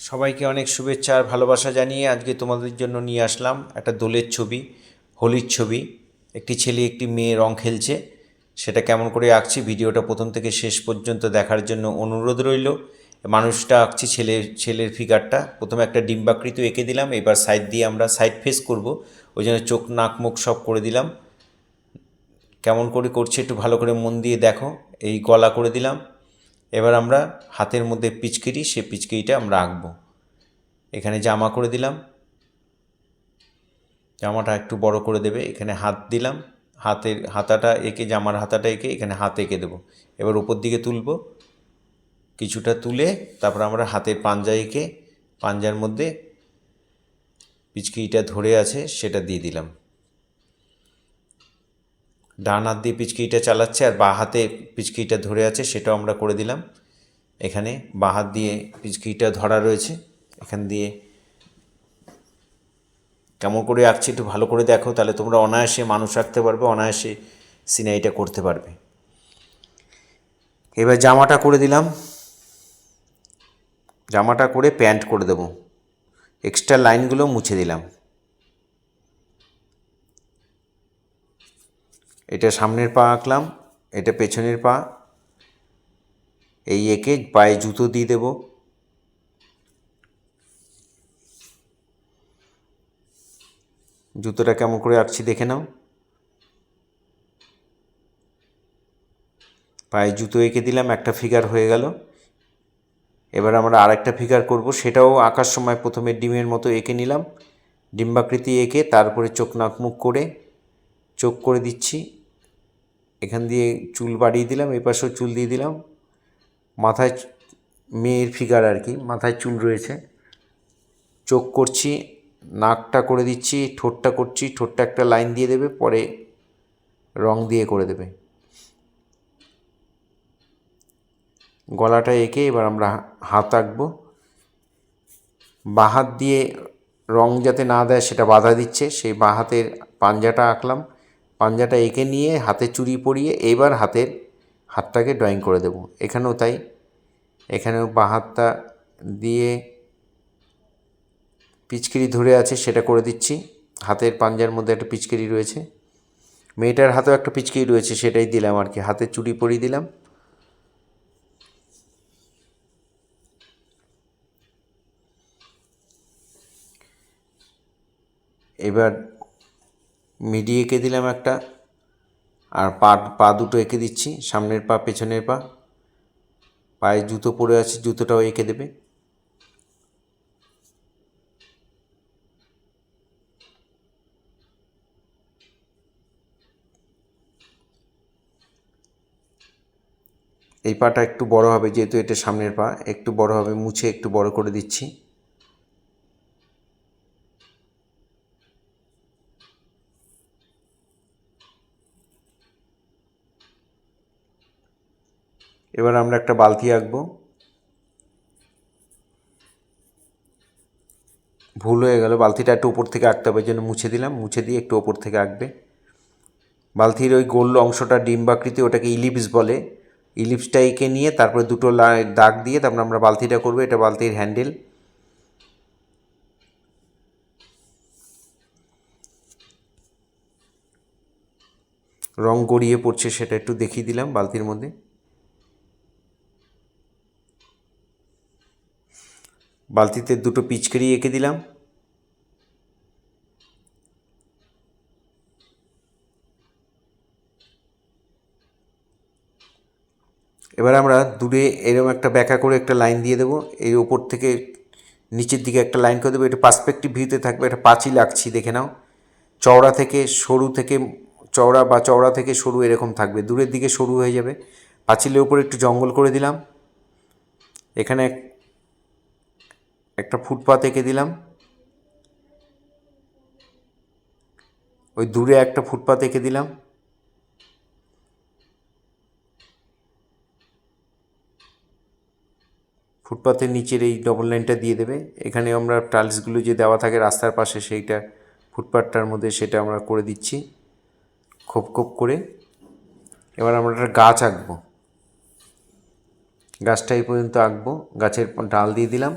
সবাইকে অনেক শুভেচ্ছা আর ভালোবাসা জানিয়ে আজকে তোমাদের জন্য নিয়ে আসলাম একটা দোলের ছবি, হোলির ছবি। একটি ছেলে একটি মেয়ে রং খেলছে, সেটা কেমন করে আঁকছি ভিডিওটা প্রথম থেকে শেষ পর্যন্ত দেখার জন্য অনুরোধ রইল। মানুষটা আঁকছি, ছেলের ফিগারটা প্রথমে একটা ডিম্বাকৃতি এঁকে দিলাম, এবার সাইড দিয়ে আমরা সাইড ফেস করব, ওই জন্য চোখ নাক মুখ সব করে দিলাম। কেমন করে করছি একটু ভালো করে মন দিয়ে দেখো। এই গলা করে দিলাম। এবার আমরা হাতের মধ্যে পিচকিরি, সে পিচকিরিটা আমরা আঁকবো। এখানে জামা করে দিলাম, জামাটা একটু বড় করে দেবে। এখানে হাত দিলাম, হাতের হাতাটা এঁকে, জামার হাতাটা এঁকে এখানে হাত এঁকে দেবো। এবার উপর দিকে তুলব, কিছুটা তুলে তারপর আমরা হাতের পাঞ্জা এঁকে পাঞ্জার মধ্যে পিচকিরিটা ধরে আছে সেটা দিয়ে দিলাম। ডান হাত দিয়ে পিচকিরিটা চালাচ্ছে আর বাঁ হাতে পিচকিরিটা ধরে আছে সেটাও আমরা করে দিলাম। এখানে বাঁ হাত দিয়ে পিচকিরিটা ধরা রয়েছে, এখান দিয়ে কেমন করে আঁকছি একটু ভালো করে দেখো, তাহলে তোমরা অনায়াসে মানুষ আঁকতে পারবে, অনায়াসে সিনারিটা করতে পারবে। এবার জামাটা করে দিলাম, জামাটা করে প্যান্ট করে দেবো। এক্সট্রা লাইনগুলো মুছে দিলাম। এটা সামনের পা আঁকলাম, এটা পেছনের পা। এই এঁকে পায়ে জুতো দিয়ে দেব। জুতোটা কেমন করে আঁকছি দেখে নাও। পায়ে জুতো এঁকে দিলাম, একটা ফিগার হয়ে গেল। এবার আমরা আরেকটা ফিগার করব, সেটাও আঁকার সময় প্রথমে ডিমের মতো এঁকে নিলাম, ডিম্বাকৃতি এঁকে তারপরে চোখ নাক মুখ করে চোখ করে দিচ্ছি। এখান দিয়ে চুল বাড়িয়ে দিলাম, এই পাশেও চুল দিয়ে দিলাম। মাথায় মেয়ের ফিগার আর কি, মাথায় চুল রয়েছে। চোখ করছি, নাকটা করে দিচ্ছি, ঠোঁটটা করছি, ঠোঁটটা একটা লাইন দিয়ে দেবে, পরে রং দিয়ে করে দেবে। গলাটা এঁকে এবার আমরা হাত আঁকবো। বাঁ হাত দিয়ে রং যাতে না দেয় সেটা বাধা দিচ্ছে, সেই বাঁ হাতের পাঞ্জাটা আঁকলাম। পাঞ্জাটা এঁকে নিয়ে হাতে চুড়ি পরিয়ে এবার হাতটাকে ড্রয়িং করে দেব। এখানেও তাই, এখানেও বাঁ হাতটা দিয়ে পিচকিরি ধরে আছে সেটা করে দিচ্ছি। হাতের পাঞ্জার মধ্যে একটা পিচকিরি রয়েছে, মেয়েটার হাতেও একটা পিচকিরি রয়েছে, সেটাই দিলাম আর কি, হাতে চুড়ি পরিয়ে দিলাম। এবার মিডি এঁকে দিলাম একটা, আর পা দুটো এঁকে দিচ্ছি, সামনের পা পেছনের পা। পায়ে জুতো পরে আছে, জুতোটাও এঁকে দেবে। এই পাটা একটু বড় হবে, যেহেতু এটা সামনের পা, একটু বড় হবে, মুছে একটু বড় করে দিচ্ছি। এবার আমরা একটা বালতি আঁকবো। ভুল হয়ে গেল, বালতিটা একটু ওপর থেকে আঁকতে হবে, জন্য মুছে দিলাম, মুছে দিয়ে একটু ওপর থেকে আঁকবে। বালতির ওই গোল অংশটা ডিম্বাকৃতি, ওটাকে ইলিপস বলে। ইলিপসটা এঁকে নিয়ে তারপরে দুটো দাগ দিয়ে তারপরে আমরা বালতিটা করবো। এটা বালতির হ্যান্ডেল। রং গড়িয়ে পড়ছে সেটা একটু দেখিয়ে দিলাম বালতির মধ্যে। বালতিতে দুটো পিচকারি এঁকে দিলাম। এবার আমরা দূরে এরকম একটা ব্যাকা করে একটা লাইন দিয়ে দেবো, এই ওপর থেকে নিচের দিকে একটা লাইন করে দেবো। এটা পার্সপেক্টিভ ভিউতে থাকবে, এটা পাঁচিল আঁকছি দেখে নাও। চওড়া থেকে সরু, থেকে চওড়া বা চওড়া থেকে সরু এরকম থাকবে, দূরের দিকে সরু হয়ে যাবে। পাঁচিলের উপরে একটু জঙ্গল করে দিলাম। এখানে একটা ফুটপাত এঁকে দিলাম, ওই দূরে একটা ফুটপাত এঁকে দিলাম। ফুটপাথের নিচের এই ডবল লাইনটা দিয়ে দেবে। এখানে আমরা টাইলসগুলো যে দেওয়া থাকে রাস্তার পাশে, সেইটা ফুটপাথটার মধ্যে সেটা আমরা করে দিচ্ছি খোপ খোপ করে। এবার আমরা একটা গাছ আঁকবো, গাছটা এই পর্যন্ত আঁকবো। গাছের ডাল দিয়ে দিলাম,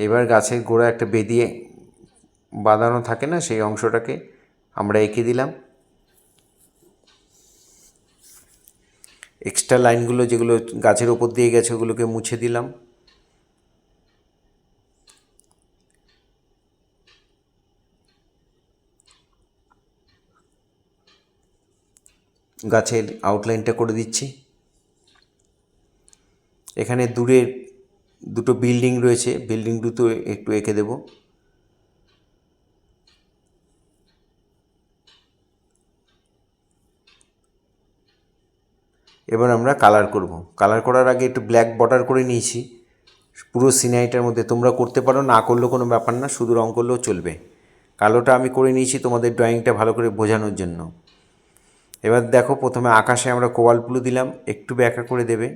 এবার গাছের গোড়া একটা বেদিয়ে বাঁধানো থাকে না, সেই অংশটাকে আমরা এঁকে দিলাম। এক্সট্রা লাইনগুলো যেগুলো গাছের ওপর দিয়ে গেছে ওগুলোকে মুছে দিলাম। গাছের আউটলাইনটা করে দিচ্ছি। এখানে দূরে দুটো বিল্ডিং রয়েছে, বিল্ডিং দুটো একটু এঁকে দেব। এবার আমরা কালার করব। কালার করার আগে একটু ব্ল্যাক বর্ডার করে নিয়েছি পুরো সিনারিটার মধ্যে। তোমরা করতে পারো, না করলেও কোনো ব্যাপার না, শুধু রঙ করলেও চলবে। কালোটা আমি করে নিয়েছি তোমাদের ড্রয়িংটা ভালো করে বোঝানোর জন্য। এবার দেখো, প্রথমে আকাশে আমরা কোবাল্ট ব্লু দিলাম, একটু ব্যাকা করে দেবে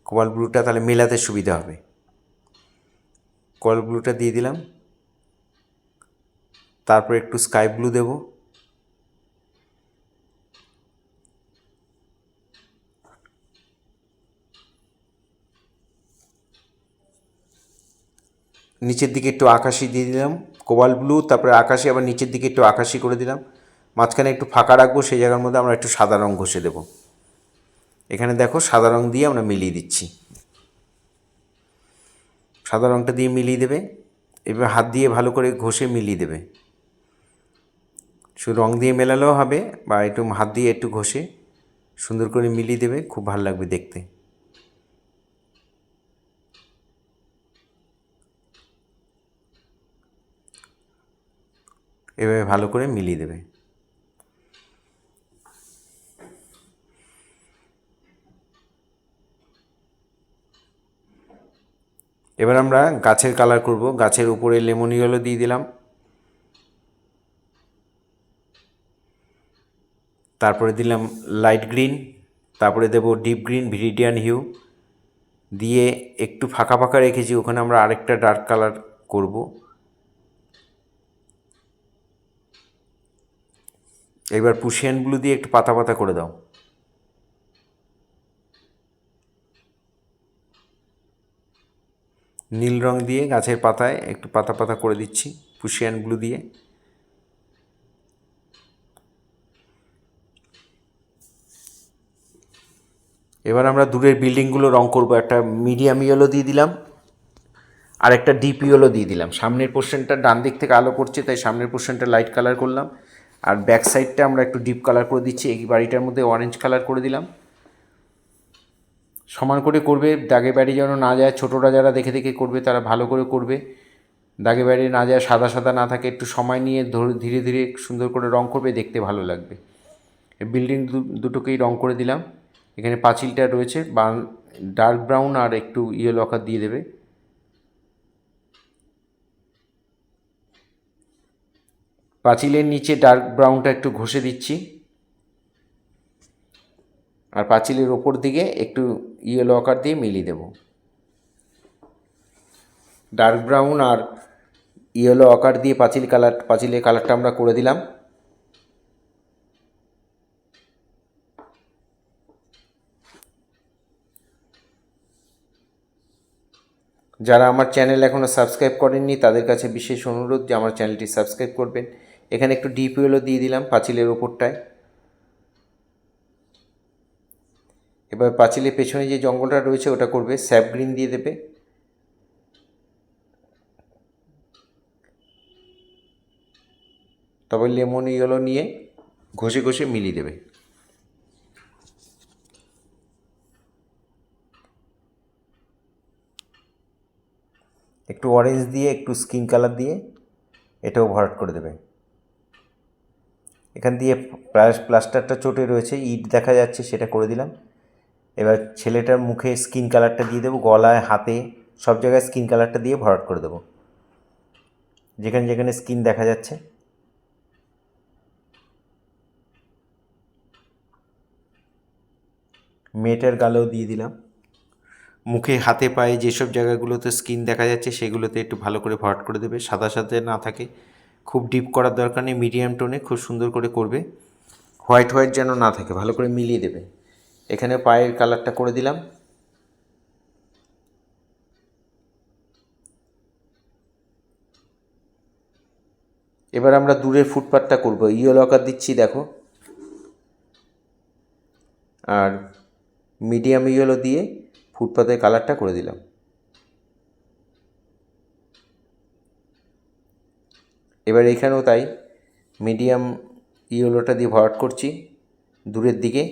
কোবাল্ট ব্লুটা, তাহলে মেলাতে সুবিধা হবে। কোবাল্ট ব্লুটা দিয়ে দিলাম, তারপর একটু স্কাই ব্লু দেব, নিচের দিকে একটু আকাশি দিয়ে দিলাম কোবাল্ট ব্লু, তারপরে আকাশি, আবার নিচের দিকে একটু আকাশি করে দিলাম। মাঝখানে একটু ফাঁকা রাখবো, সেই জায়গার মধ্যে আমরা একটু সাদা রঙ ঘষে দেব। এখানে দেখো সাদা রঙ দিয়ে আমরা মিলিয়ে দিচ্ছি। সাদা রঙটা দিয়ে মিলিয়ে দেবে। এবার হাত দিয়ে ভালো করে ঘষে মিলিয়ে দেবে। শুধু রঙ দিয়ে মেলালেও হবে, বা একটু হাত দিয়ে একটু ঘষে সুন্দর করে মিলিয়ে দেবে, খুব ভালো লাগবে দেখতে। এভাবে ভালো করে মিলিয়ে দেবে। এবার আমরা গাছের কালার করব। গাছের উপরে লেমন ইয়েলো দিয়ে দিলাম, তারপরে দিলাম লাইট গ্রিন, তারপরে দেব ডিপ গ্রিন ভিরিডিয়ান হিউ দিয়ে একটু ফাঁকা ফাঁকা রেখেছি, ওখানে আমরা আরেকটা ডার্ক কালার করব। এবার পুশিয়ান ব্লু দিয়ে একটু পাতা পাতা করে দাও। নীল রং দিয়ে গাছের পাতায় একটু পাতা পাতা করে দিচ্ছি পুশিয়ান ব্লু দিয়ে। এবার আমরা দূরের বিল্ডিংগুলো রং করব। একটা মিডিয়াম ইয়েলো দিয়ে দিলাম, আর একটা ডিপ ইয়েলো দিয়ে দিলাম। সামনের পোর্শনটা ডান দিক থেকে আলো পড়ছে, তাই সামনের পোর্শনটা লাইট কালার করলাম, আর ব্যাক সাইডটা আমরা একটু ডিপ কালার করে দিচ্ছি। এই বাড়িটার মধ্যে অরেঞ্জ কালার করে দিলাম। সমান করে করবে, দাগে বাড়ি যেন না যায়। ছোটরা যারা দেখে দেখে করবে তারা ভালো করে করবে, দাগে বাড়ি না যায়, সাদা সাদা না থাকে। একটু সময় নিয়ে ধীরে ধীরে সুন্দর করে রং করবে, দেখতে ভালো লাগবে। বিল্ডিং দুটোকেই রং করে দিলাম। এখানে পাঁচিলটা রয়েছে ডার্ক ব্রাউন আর একটু ইয়েলো আকার দিয়ে দেবে। পাঁচিলের নিচে ডার্ক ব্রাউনটা একটু ঘষে দিচ্ছি, আর পাঁচিলের ওপর দিকে একটু ইয়েলো আকার দিয়ে মিলিয়ে দেব। ডার্ক ব্রাউন আর ইয়েলো আকার দিয়ে পাঁচিলের কালারটা আমরা করে দিলাম। যারা আমার চ্যানেল এখনও সাবস্ক্রাইব করেননি তাদের কাছে বিশেষ অনুরোধ যে আমার চ্যানেলটি সাবস্ক্রাইব করবেন। এখানে একটু ডিপ ইয়েলো দিয়ে দিলাম পাঁচিলের ওপরটায়। এবার পাঁচিলের পেছনে যে জঙ্গলটা রয়েছে ওটা করবে, স্যাপ গ্রিন দিয়ে দেবে। তবে লেমন ইয়েলো নিয়ে ঘষে ঘষে মিলিয়ে দেবে। একটু অরেঞ্জ দিয়ে একটু স্কিন কালার দিয়ে এটাও ভরাট করে দেবে। এখান দিয়ে প্লাস্টারটা চটে রয়েছে, ইট দেখা যাচ্ছে, সেটা করে দিলাম। এবার ছেলেটার মুখে স্কিন কালারটা দিয়ে দেবো, গলায় হাতে সব জায়গায় স্কিন কালারটা দিয়ে ভরাট করে দেবো, যেখানে যেখানে স্কিন দেখা যাচ্ছে। মেয়েটার গালেও দিয়ে দিলাম। মুখে হাতে পায়ে যেসব জায়গাগুলোতে স্কিন দেখা যাচ্ছে সেগুলোতে একটু ভালো করে ভরাট করে দেবে, সাদা সাদা না থাকে। খুব ডিপ করার দরকার নেই, মিডিয়াম টোনে খুব সুন্দর করে করবে, হোয়াইট হোয়াইট যেন না থাকে, ভালো করে মিলিয়ে দেবে। এখানে পায়ের কালারটা করে দিলাম। এবার আমরা দূরের ফুটপাথটা করব। ইয়েলো আকার দিচ্ছি দেখো, আর মিডিয়াম ইয়েলো দিয়ে ফুটপাথের কালারটা করে দিলাম। এবার এখানেও তাই মিডিয়াম ইয়েলোটা দিয়ে ভরাট করছি দূরের দিকে।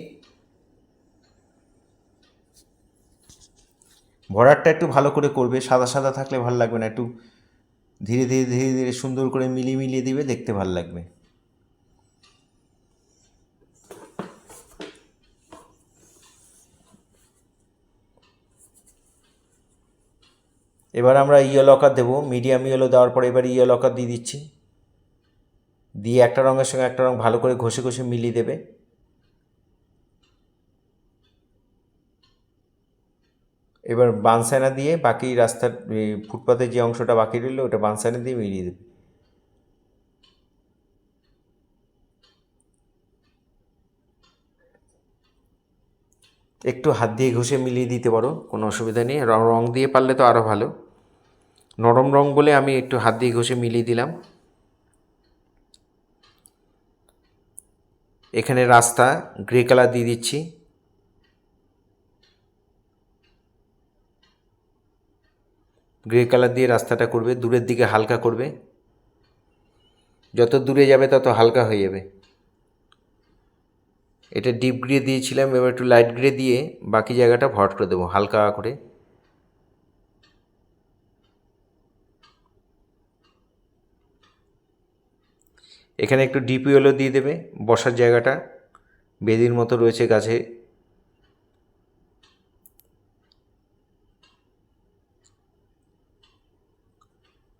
ভরাটটা একটু ভালো করে করবে, সাদা সাদা থাকলে ভালো লাগবে না, একটু ধীরে ধীরে ধীরে ধীরে সুন্দর করে মিলিয়ে মিলিয়ে দিবে, দেখতে ভালো লাগবে। এবার আমরা ইয়েলো আকার দেবো, মিডিয়াম ইয়েলো দেওয়ার পরে এবার ইয়েলো আকার দিয়ে দিচ্ছি, দিয়ে একটা রঙের সঙ্গে একটা রঙ ভালো করে ঘষে ঘষে মিলিয়ে দেবে। এবার বানসাইনা দিয়ে বাকি রাস্তার ফুটপাথের যে অংশটা বাকি রইল ওটা বানসাইনা দিয়ে মিলিয়ে দেবে। একটু হাত দিয়ে ঘষে মিলিয়ে দিতে পারো, কোনো অসুবিধা নেই। রং দিয়ে পারলে তো আরও ভালো। নরম রং বলে আমি একটু হাত দিয়ে ঘষে মিলিয়ে দিলাম। এখানে রাস্তা গ্রে কালার দিয়ে দিচ্ছি। গ্রে কালার দিয়ে রাস্তাটা করবে, দূরের দিকে হালকা করবে, যত দূরে যাবে তত হালকা হয়ে যাবে। এটা ডিপ গ্রে দিয়েছিলাম, এবার একটু লাইট গ্রে দিয়ে বাকি জায়গাটা ভরাট করে দেবো হালকা করে। এখানে একটু ডিপ ইয়েলো দিয়ে দেবে, বসার জায়গাটা বেদির মতো রয়েছে গাছে।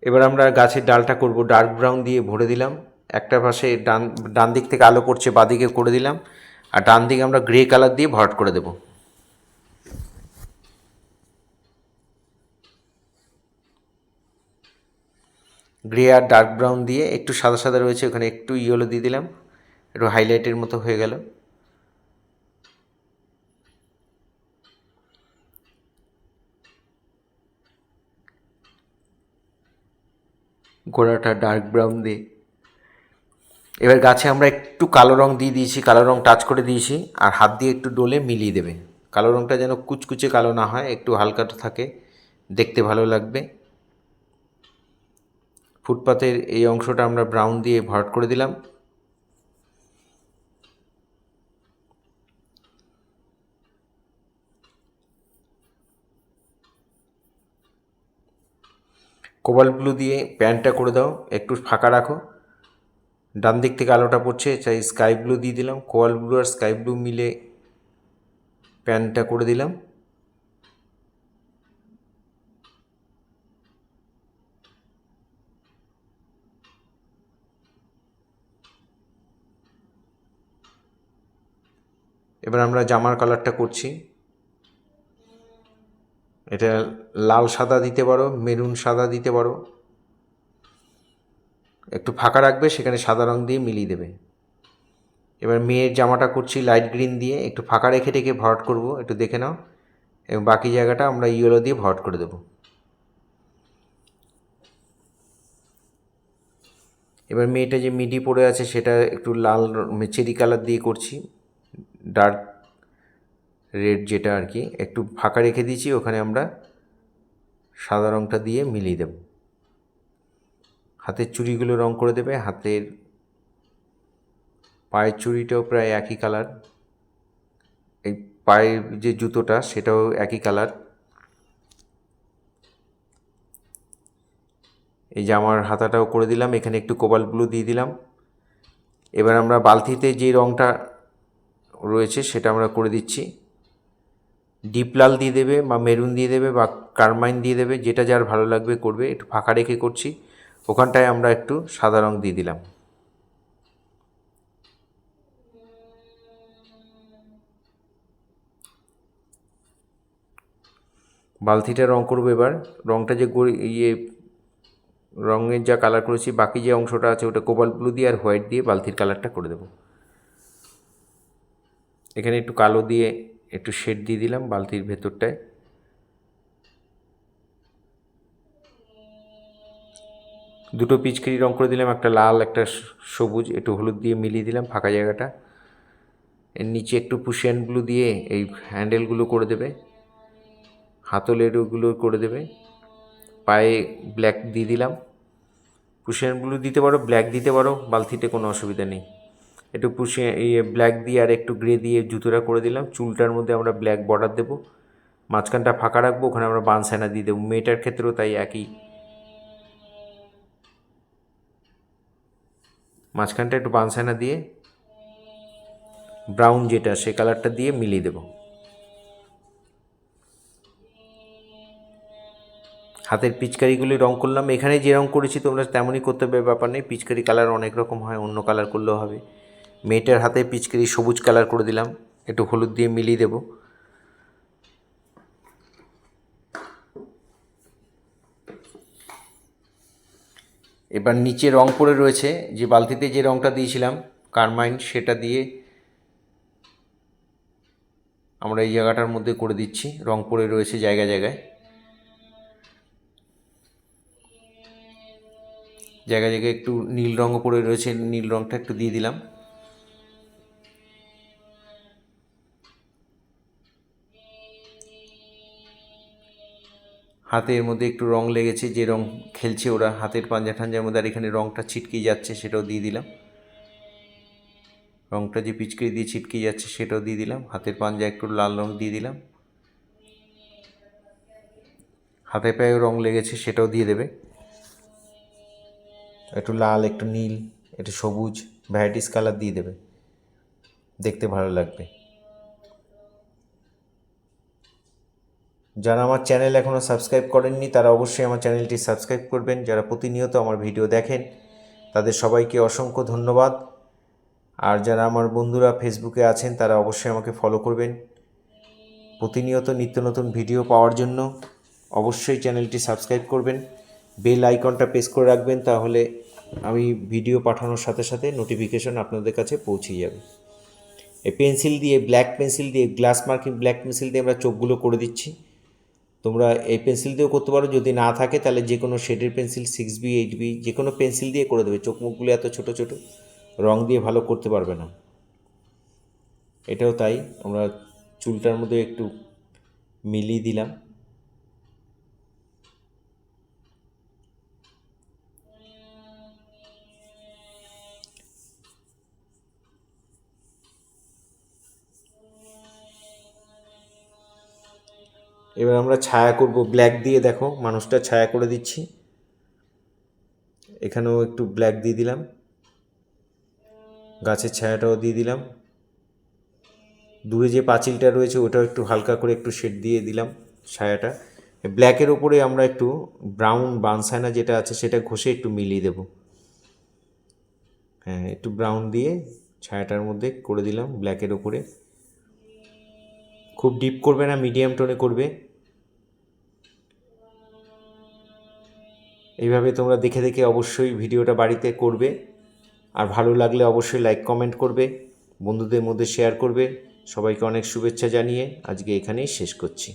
এবার আমরা গাছের ডালটা করব, ডার্ক ব্রাউন দিয়ে ভরে দিলাম। একটা পাশে ডান দিক থেকে আলো পড়ছে, বাদিকে করে দিলাম, আর ডান দিকে আমরা গ্রে কালার দিয়ে ভরাট করে দেব। গ্রে আর ডার্ক ব্রাউন দিয়ে একটু সাদা সাদা রয়েছে, ওখানে একটু ইয়েলো দিয়ে দিলাম, একটু হাইলাইটের মতো হয়ে গেল। গোড়াটা ডার্ক ব্রাউন দিয়ে এবার গাছে আমরা একটু কালো রং দিয়ে দিয়েছি, কালো রং টাচ করে দিয়েছি, আর হাত দিয়ে একটু ডলে মিলিয়ে দেবে। কালো রংটা যেন কুচকুচে কালো না হয়, একটু হালকা থাকে, দেখতে ভালো লাগবে। ফুটপাতের এই অংশটা আমরা ব্রাউন দিয়ে ভরাট করে দিলাম। কোবাল্ট ব্লু দিয়ে প্যান্টটা করে দাও, একটু ফাঁকা রাখো। ডান দিক থেকে আলোটা পড়ছে, চাই স্কাই ব্লু দিয়ে দিলাম, কোবাল্ট ব্লু আর স্কাই ব্লু মিলে প্যান্টটা করে দিলাম। এবার আমরা জামার কালারটা করছি। এটা লাল সাদা দিতে পারো, মেরুন সাদা দিতে পারো, একটু ফাঁকা রাখবে, সেখানে সাদা রং দিয়ে মিলিয়ে দেবে। এবার মেয়ের জামাটা করছি লাইট গ্রিন দিয়ে, একটু ফাঁকা রেখে রেখে ভরাট করব, একটু দেখে নাও। এবং বাকি জায়গাটা আমরা ইয়েলো দিয়ে ভরাট করে দেব। এবার মেয়েটা যে মিডি পরে আছে সেটা একটু লাল চেরি কালার দিয়ে করছি, ডার্ক রেড যেটা আর কি, একটু ফাঁকা রেখে দিয়েছি, ওখানে আমরা সাদা রংটা দিয়ে মিলিয়ে দেব। হাতের চুড়িগুলো রং করে দেবে, হাতের পায়ের চুড়িটাও প্রায় একই কালার, এই পায়ের যে জুতোটা সেটাও একই কালার। এই জামার হাতাটাও করে দিলাম, এখানে একটু কোবাল্ট ব্লু দিয়ে দিলাম। এবার আমরা বালতিতে যে রংটা রয়েছে সেটা আমরা করে দিচ্ছি। ডিপ লাল দিয়ে দেবে বা মেরুন দিয়ে দেবে বা কারমাইন দিয়ে দেবে, যেটা যার ভালো লাগবে করবে। একটু ফাঁকা রেখে করছি, ওখানটায় আমরা একটু সাদা রং দিয়ে দিলাম। বালতিটা রং করবো এবার। রংটা যে রঙের যা কালার করেছি, বাকি যে অংশটা আছে ওটা কোবাল্ট ব্লু দিয়ে আর হোয়াইট দিয়ে বালতির কালারটা করে দেবো। এখানে একটু কালো দিয়ে একটু শেড দিয়ে দিলাম বালতির ভেতরটায়। দুটো পিচকারি রং করে দিলাম, একটা লাল একটা সবুজ, একটু হলুদ দিয়ে মিলিয়ে দিলাম ফাঁকা জায়গাটা। এর নিচে একটু পুশিয়ান ব্লু দিয়ে এই হ্যান্ডেলগুলো করে দেবে, হাতলের ওগুলো করে দেবে। পায়ে ব্ল্যাক দিয়ে দিলাম, পুশিয়ান ব্লু দিতে পারো, ব্ল্যাক দিতে পারো, বালতিতে কোনো অসুবিধা নেই। একটু ব্ল্যাক দিয়ে আর একটু গ্রে দিয়ে জুতোটা করে দিলাম। চুলটার মধ্যে আমরা ব্ল্যাক বর্ডার দেবো, মাঝখানটা ফাঁকা রাখবো, ওখানে আমরা বানসাইনা দিয়ে দেবো। মেয়েটার ক্ষেত্রেও তাই একই, মাঝখানটা একটু বানসাইনা দিয়ে ব্রাউন যেটা সে কালারটা দিয়ে মিলিয়ে দেবো। হাতের পিচকারিগুলি রং করলাম, এখানে যে রং করেছি তোমরা তেমনই করতে হবে, ব্যাপার নেই। পিচকারি কালার অনেক রকম হয়, অন্য কালার করলেও হবে। মেয়েটার হাতে পিচকারি সবুজ কালার করে দিলাম, একটু হলুদ দিয়ে মিলিয়ে দেবো। এবার নিচে রং পড়ে রয়েছে, যে বালতিতে যে রংটা দিয়েছিলাম কারমাইন, সেটা দিয়ে আমরা এই জায়গাটার মধ্যে করে দিচ্ছি। রং পড়ে রয়েছে জায়গায় জায়গায়, জায়গায় জায়গায় একটু নীল রঙও পড়ে রয়েছে, নীল রঙটা একটু দিয়ে দিলাম। হাতের মধ্যে একটু রং লেগেছে, যে রং খেলছে ওরা হাতের পাঞ্জা ঠাঞ্জার মধ্যে, আর এখানে রংটা ছিটকে যাচ্ছে সেটাও দিয়ে দিলাম। রংটা যে পিচকারি দিয়ে ছিটকে যাচ্ছে সেটাও দিয়ে দিলাম। হাতের পাঞ্জা একটু লাল রং দিয়ে দিলাম, হাতে পায়েও রং লেগেছে সেটাও দিয়ে দেবে। একটু লাল, একটু নীল, একটু সবুজ, ভ্যারাইটিস কালার দিয়ে দেবে, দেখতে ভালো লাগবে। যারা আমার চ্যানেল এখনও সাবস্ক্রাইব করেননি তারা অবশ্যই আমার চ্যানেলটি সাবস্ক্রাইব করবেন। যারা প্রতিনিয়ত আমার ভিডিও দেখেন তাদের সবাইকে অসংখ্য ধন্যবাদ। আর যারা আমার বন্ধুরা ফেসবুকে আছেন তারা অবশ্যই আমাকে ফলো করবেন। প্রতিনিয়ত নিত্য নতুন ভিডিও পাওয়ার জন্য অবশ্যই চ্যানেলটি সাবস্ক্রাইব করবেন, বেল আইকনটা প্রেস করে রাখবেন, তাহলে আমি ভিডিও পাঠানোর সাথে সাথে নোটিফিকেশন আপনাদের কাছে পৌঁছে যাবে। এই পেন্সিল দিয়ে, ব্ল্যাক পেন্সিল দিয়ে, গ্লাস মার্কিং ব্ল্যাক পেন্সিল দিয়ে আমরা চোখগুলো করে দিচ্ছি। তোমরা এই পেন্সিল দিয়েও করতে পারো, যদি না থাকে তাহলে যে কোনো শেডের পেন্সিল 6B 8B যে কোনো পেন্সিল দিয়ে করে দেবে। চোখ মুখগুলো এত ছোটো ছোটো, রং দিয়ে ভালো করতে পারবে না। এটাও তাই, আমরা চুলটার মধ্যে একটু মিলিয়ে দিলাম। এবার আমরা ছায়া করব ব্ল্যাক দিয়ে, দেখো মানুষটা ছায়া করে দিচ্ছি। এখানেও একটু ব্ল্যাক দিয়ে দিলাম, গাছের ছায়াটাও দিয়ে দিলাম। দূরে যে পাঁচিলটা রয়েছে ওটাও একটু হালকা করে একটু শেড দিয়ে দিলাম ছায়াটা। ব্ল্যাকের ওপরে আমরা একটু ব্রাউন বানসাইনা যেটা আছে সেটা ঘষে একটু মিলিয়ে দেব। হ্যাঁ, একটু ব্রাউন দিয়ে ছায়াটার মধ্যে করে দিলাম ব্ল্যাকের ওপরে। খুব ডিপ করবে না, মিডিয়াম টোনে করবে। এইভাবে তোমরা দেখে দেখে অবশ্যই ভিডিওটা বাড়িতে করবে। আর ভালো লাগলে অবশ্যই লাইক কমেন্ট করবে, বন্ধুদের মধ্যে শেয়ার করবে। সবাইকে অনেক শুভেচ্ছা জানিয়ে আজকে এখানেই শেষ করছি।